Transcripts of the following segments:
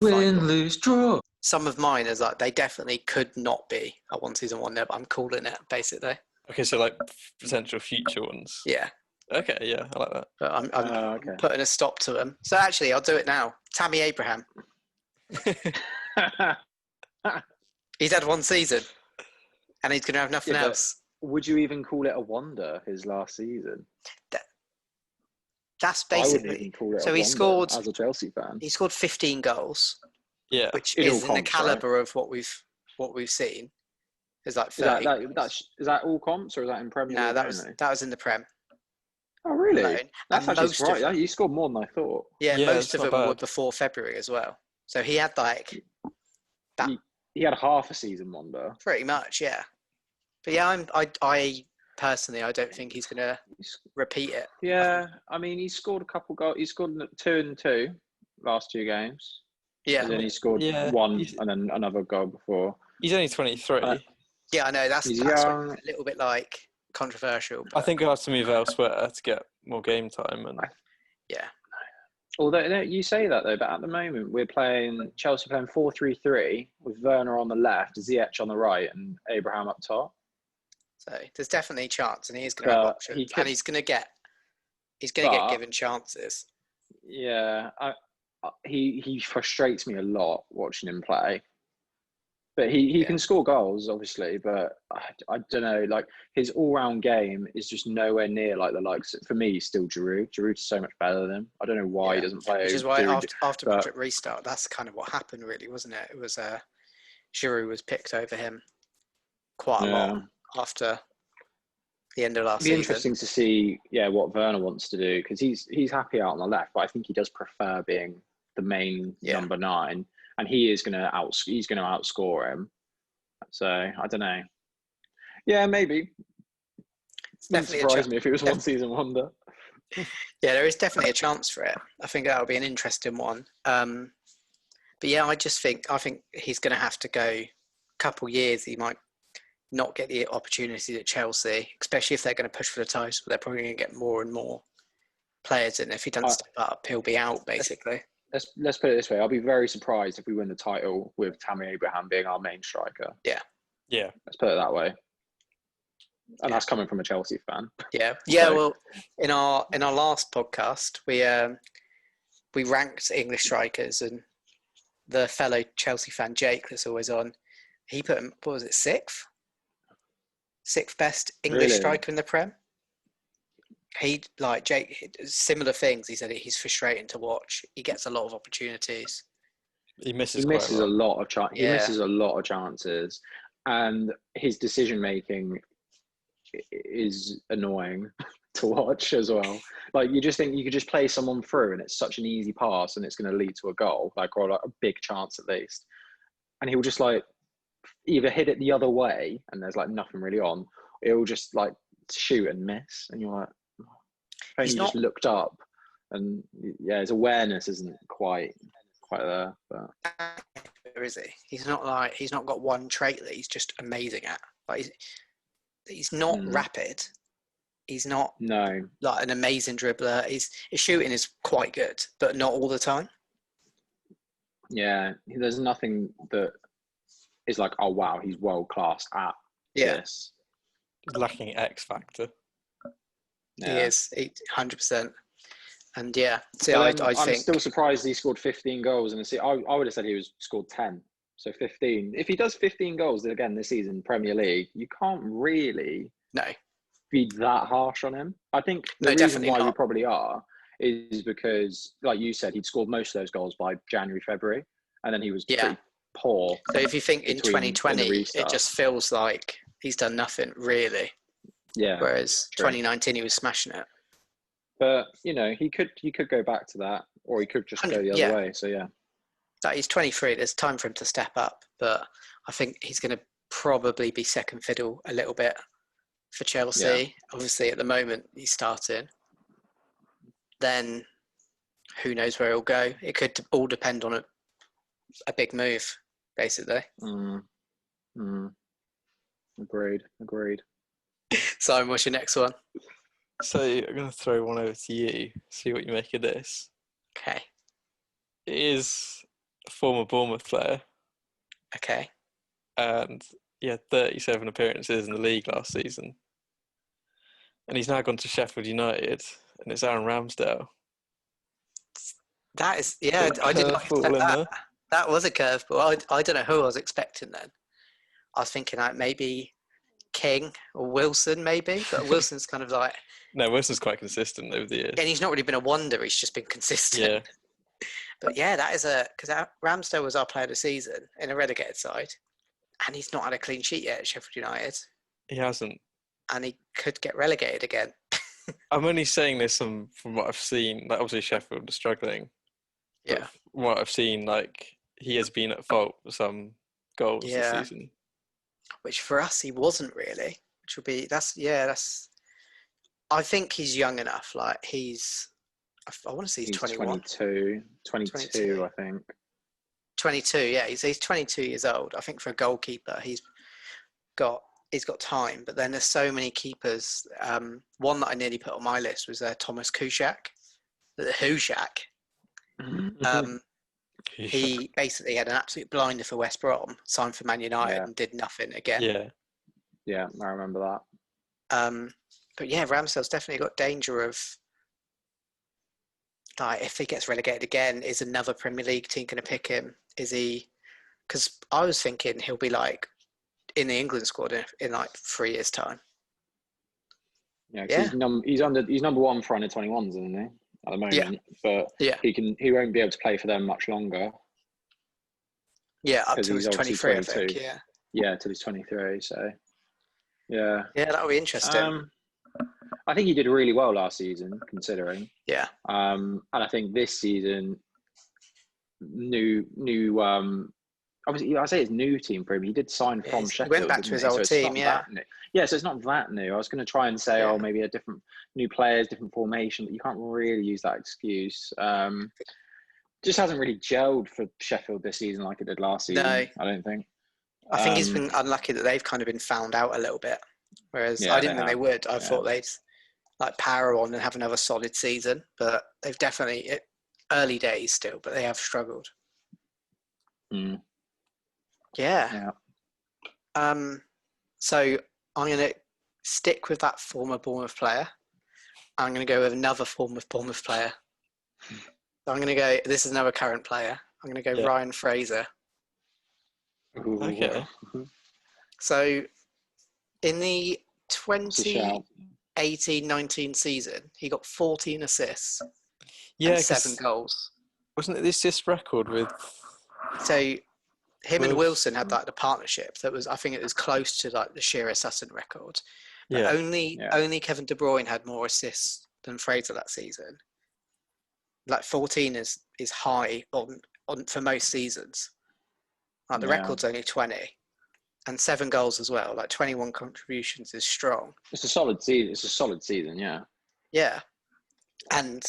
Win, lose, draw. Some of mine is like they definitely could not be a one season wonder, but I'm calling it basically. Okay, so like potential future ones. Yeah, Okay, yeah, I like that. but I'm Okay. putting a stop to them. So actually, I'll do it now. Tammy Abraham. He's had one season, and he's going to have nothing Yeah, but else. would you even call it a wonder, his last season? That's I wouldn't basically. even call it So a he wonder scored. as a Chelsea fan. He scored 15 goals, Yeah. which In all is in the comps, caliber of what we've seen. Is like Is 30. is that all comps or is that in Premier No, League that was in the Prem. Oh, really? Alone. That's And actually most of right. them, You scored more than I thought. yeah, Yeah, most it's of not them were bad. before February as well. So he had like that He had half a season wonder. pretty much, yeah. But yeah, I personally, I don't think he's going to repeat it. Yeah, I mean, he scored a couple goals. He scored 2 and 2 last 2 games. Yeah, And then he scored Yeah, one he's- and then another goal before. He's only 23. yeah, I know that's He's what's young. a little bit like controversial. I But think he'll have to move elsewhere to get more game time. And yeah, Although you say that though, but at the moment Chelsea playing 4-3-3 with Werner on the left, Ziyech on the right, and Abraham up top. so there's definitely a chance, and he is going to have But options, and he's going to get given chances. Yeah, he frustrates me a lot watching him play. But he can score goals, obviously. But I don't know, like his all-round game is just nowhere near like the likes. For me, he's still Giroud. Giroud's so much better than him. I don't know why he doesn't play. Which is why Giroud, after Project Restart, that's kind of what happened, really, wasn't it? It was Giroud was picked over him quite a lot after the end of last It'd be season. interesting to see, what Werner wants to do because he's happy out on the left, but I think he does prefer being the main number 9, and he's going to outscore him. So I don't know. Yeah, maybe. It's Wouldn't definitely surprise me if it was one season wonder. Yeah, there is definitely a chance for it. I think that'll be an interesting one. But yeah, I think he's going to have to go a couple years. He might not get the opportunity at Chelsea, especially if they're going to push for the title. They're probably going to get more and more players in. If he doesn't step up, he'll be out, basically. Let's put it this way. I'll be very surprised if we win the title with Tammy Abraham being our main striker. Yeah. Yeah. Let's put it that way. And that's coming from a Chelsea fan. Yeah. Yeah. Well, in our last podcast, we ranked English strikers, and the fellow Chelsea fan Jake that's always on, he put him, what was it, sixth best English striker in the Prem. He, like Jake, similar things. He said he's frustrating to watch. He gets a lot of opportunities. He misses a lot of chances. Yeah. He misses a lot of chances, and his decision making is annoying to watch as well. Like you just think you could just play someone through, and it's such an easy pass, and it's going to lead to a goal, or a big chance at least. And he'll just like either hit it the other way, and there's like nothing really on. It'll just like shoot and miss, and you're like, if only just looked up. And yeah, his awareness isn't quite there. But where is he? He's not got one trait that he's just amazing at. Like he's not rapid. He's not like an amazing dribbler. His shooting is quite good, but not all the time. Yeah, there's nothing that is like, oh wow, he's world class at this. Lacking X factor. Yeah. He is 100%. And yeah, I'm still surprised he scored 15 goals. And I would have said he scored 10. So 15. If he does 15 goals again this season, Premier League, you can't really be that harsh on him. I think the reason why we probably are is because, like you said, he'd scored most of those goals by January, February, and then he was pretty poor. So if you think in 2020, it just feels like he's done nothing really. Yeah. Whereas 2019, he was smashing it. But he could go back to that, or he could just go the other way. So yeah. He's 23. There's time for him to step up, but I think he's going to probably be second fiddle a little bit for Chelsea. Yeah. Obviously, at the moment, he's starting. Then, who knows where he'll go? It could all depend on a big move, basically. Agreed. Simon, what's your next one? So I'm going to throw one over to you, see what you make of this. Okay. It is a former Bournemouth player, Okay. and he had 37 appearances in the league last season. And he's now gone to Sheffield United, and it's Aaron Ramsdale. That is, yeah, I did not Curveball expect in that. there. That was a curveball. I don't know who I was expecting then. I was thinking like maybe King or Wilson, maybe, but Wilson's kind of like, No, Wilson's quite consistent over the years. and he's not really been a wonder. He's just been consistent. Yeah, But yeah, that is because Ramsdale was our player of the season in a relegated side, and he's not had a clean sheet yet at Sheffield United, he hasn't. and he could get relegated again. I'm only saying this from what I've seen. Like, obviously, Sheffield are struggling. But Yeah, from what I've seen, like, he has been at fault for some goals Yeah. this season. which for us he wasn't really. Which would be that's. I think he's young enough. Like I want to say he's 21. 22, 22. I think. 22, yeah, he's 22 years old. I think for a goalkeeper, he's got time. But then there's so many keepers. One that I nearly put on my list was Thomas Kuszczak, the Huszak. He basically had an absolute blinder for West Brom, signed for Man United, Yeah. and did nothing again. Yeah, Yeah, I remember that. But yeah, Ramsdale's definitely got danger of. Like, if he gets relegated again, is another Premier League team going to pick him? Is he? Because I was thinking he'll be like in the England squad in like 3 years' time. Yeah, 'cause he's number one for under 21s, isn't he? At the moment, but Yeah. he won't be able to play for them much longer. Yeah, up 'Cause to he's his obviously 23, I think. 22. Yeah. Yeah, till he's 23. So, yeah. Yeah, that'll be interesting. I think he did really well last season, considering. Yeah. And I think this season, obviously I say it's new team for him. He did sign Yeah, from he Sheffield. went back to didn't his he? old So it's team, not yeah. that new. Yeah, so it's not that new. I was going to try and say, Yeah. maybe a different new players, different formation, but you can't really use that excuse. Just hasn't really gelled for Sheffield this season like it did last season. No. I don't think. I think he's been unlucky that they've kind of been found out a little bit. Whereas Yeah, I didn't they think they have. would. I Yeah. thought they'd like power on and have another solid season. But they've definitely, early days still, but they have struggled. Mm, Yeah. yeah. So I'm going to stick with that former Bournemouth player. I'm going to go with another former Bournemouth player. So I'm going to go, this is another current player. I'm going to go Yeah. Ryan Fraser. Ooh. Okay. So in the It's a shout. 2018-19 season, he got 14 assists Yeah, and 7 'cause goals. wasn't it the assist record with? So him and Wilson. Wilson had like the partnership that was, I think it was close to like the Shearer Sutton record. But Yeah, only Kevin De Bruyne had more assists than Fraser that season. Like 14 is high on for most seasons. Like the Yeah. record's only 20, and 7 goals as well. Like 21 contributions is strong. It's a solid season. It's a solid season. Yeah. Yeah, and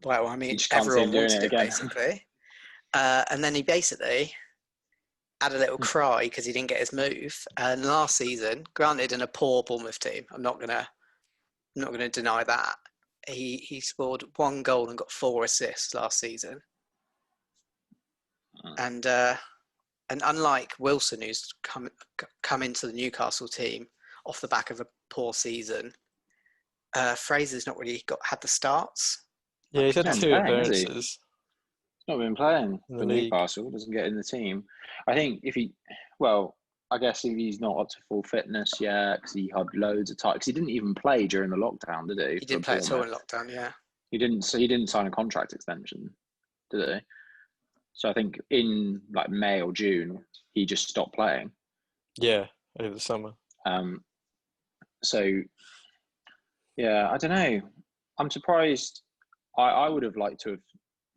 well, I You mean, just can't see him everyone doing wanted it it again. basically. And then he basically had a little cry because he didn't get his move. And last season, granted, in a poor Bournemouth team, I'm not gonna deny that. He scored 1 goal and got 4 assists last season. And unlike Wilson, who's come into the Newcastle team off the back of a poor season, Fraser's not really had the starts. yeah, he's had He's 2 not playing, has he? appearances. Not been playing In the for league. Newcastle, doesn't get in the team. I think I guess if he's not up to full fitness yet, because he had loads of time, because he didn't even play during the lockdown, did he? He didn't play at all in lockdown, yeah. He didn't. So he didn't sign a contract extension, did he? So I think in like May or June, he just stopped playing. Yeah, over the summer. So yeah, I don't know. I'm surprised. I would have liked to have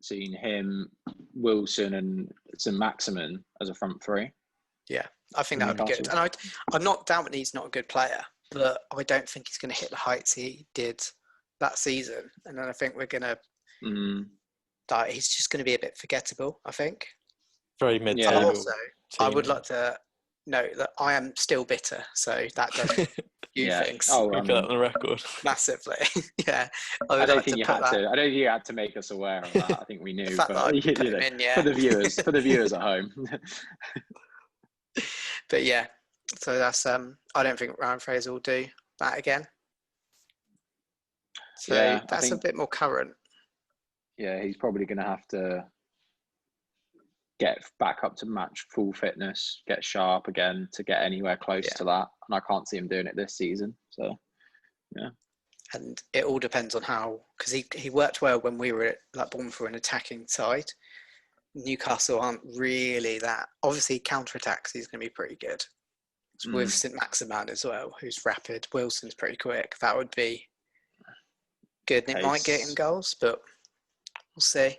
seen him, Wilson, and St. Maximin as a front three. Yeah, I think that would be good. And I'm not doubting he's not a good player, but I don't think he's going to hit the heights he did that season. And then I think we're going to, he's just going to be a bit forgettable, I think. Very mid-table. Also, I would like to note that I am still bitter, so that does few Yeah. things Oh, We I put mean, that on the record. massively. Yeah, I I would don't like think to you put had that. to. I don't think you had to make us aware of that. I think we The knew, fact that I but put him in, yeah. for the viewers at home. But yeah, so that's I don't think Ryan Fraser will do that again. So Yeah, I that's a think bit more current. yeah, he's probably going to have to get back up to match full fitness, get sharp again to get anywhere close Yeah. to that. And I can't see him doing it this season. So And it all depends on how, because he worked well when we were at like Bournemouth were an attacking side. Newcastle aren't really that. Obviously, counter-attacks he's going to be pretty good. With St Maximan as well, who's rapid. Wilson's pretty quick. That would be good. And it might get him goals, but we'll see.